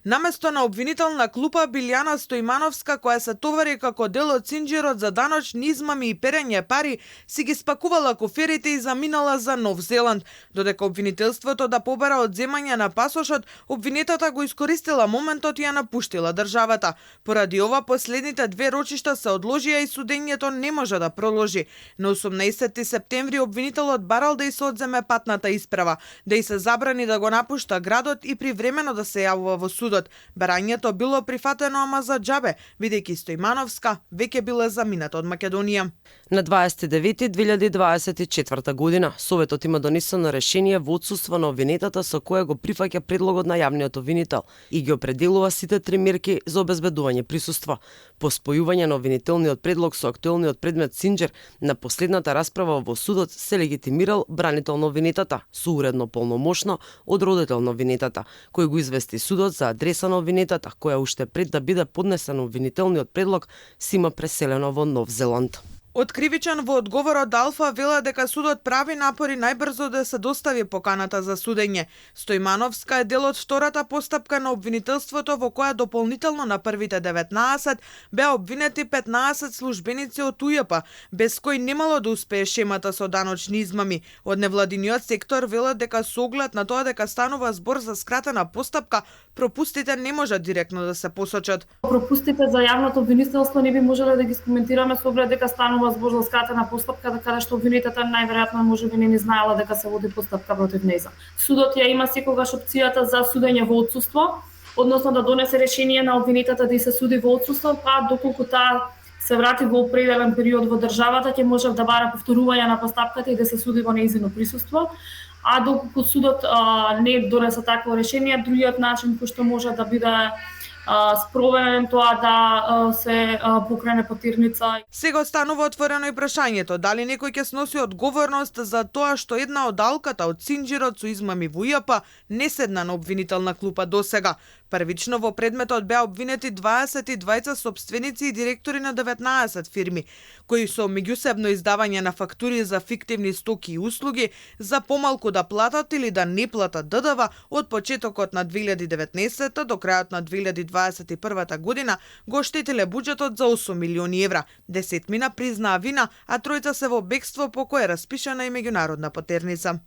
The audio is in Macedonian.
Наместо на обвинителна клупа Билјана Стојмановска, која се товари како дел од синџирот за даночни измами и перење пари, си ги спакувала коферите и заминала за Нов Зеланд. Додека обвинителството да побара одземање на пасошот, обвинетата го искористила моментот и ја напуштила државата. Поради ова, последните две рочишта се одложија и судењето не може да проложи. На 18 септември обвинителот барал да й се одземе патната исправа, да й се забрани да го напушта градот и привремено да се јавува во судот. Барањето било прифатено ама за џабе, бидејќи Стојмановска веќе била замината од Македонија. На 29.2024 година Советот има донесено решение во отсуство на обвинетата со кое го прифаќа предлогот на јавниот обвинител и ги определува сите три мерки за обезбедување присуство. По спојување на обвинителниот предлог со актуелниот предмет Синџир, на последната расправа во судот се легитимирал бранител на обвинетата, соуредно полномошно од родител на обвинетата, кој го извести судот за адреса на обвинетата, која уште пред да биде поднесен обвинителниот предлог си има преселено во Нов Зеланд. Откривичен во одговорот Алфа вела дека судот прави напори најбрзо да се достави поканата за судење. Стојмановска е дел од втората постапка на обвинителството во која дополнително на првите 19 беа обвинети 15 службеници од УЈП, без кои немало да успее шемата со даночни измами. Од невладиниот сектор велат дека со оглед на тоа дека станува збор за скратена постапка, пропустите не можат директно да се посочат. Пропустите за јавното обвинителство не би можеле да ги скоментираме со оглед дека станува збор за скратена постапка, каде што обвинетата најверојатно можеби не знаела дека се води постапка против нејза. Судот ја има секогаш опцијата за судење во отсуство, односно да донесе решение на обвинетата да се суди во отсуство, па доколку таа се врати во определен период во државата, ќе може да бара повторување на постапката и да се суди во нејзино присуство. А доколку судот не донесе такво решение, другиот начин кој што може да биде спроведен тоа да се покрене потирница. Сега останува отворено и прашањето дали некој ќе сноси одговорност за тоа што една од алката од Синџирот со измами во УЈП не седна на обвинителна клупа досега. Првично во предметот беа обвинети 22 сопственици и директори на 19 фирми, кои со меѓусебно издавање на фактури за фиктивни стоки и услуги за помалку да платат или да не платат ДДВ од почетокот на 2019 до крајот на 2021 година го оштетиле буџетот за 8 милиони евра. 10 призна вина, а тројца се во бегство по кое е распишана и меѓународна потерница.